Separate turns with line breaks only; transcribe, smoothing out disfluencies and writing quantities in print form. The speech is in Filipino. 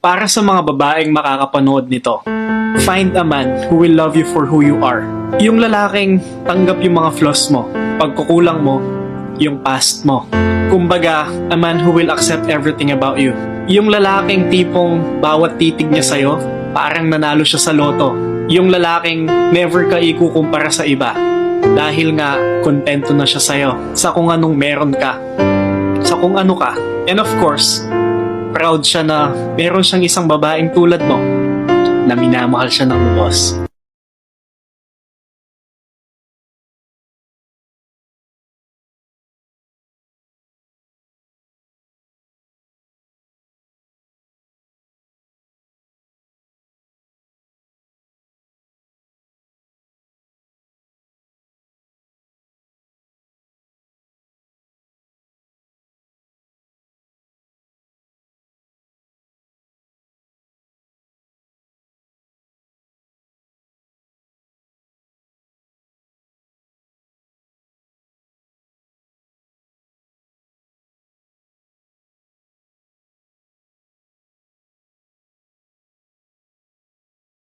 Para sa mga babaeng makakapanood nito, find a man who will love you for who you are. Yung lalaking tanggap yung mga flaws mo, pagkukulang mo, yung past mo. Kumbaga, a man who will accept everything about you. Yung lalaking tipong bawat titig niya sa'yo, parang nanalo siya sa loto. Yung lalaking never ka ikukumpara sa iba. Dahil nga, kontento na siya sa'yo. Sa kung anong meron ka. Sa kung ano ka. And of course, proud siya na meron siyang isang babaeng tulad mo na minamahal siya ng lubos.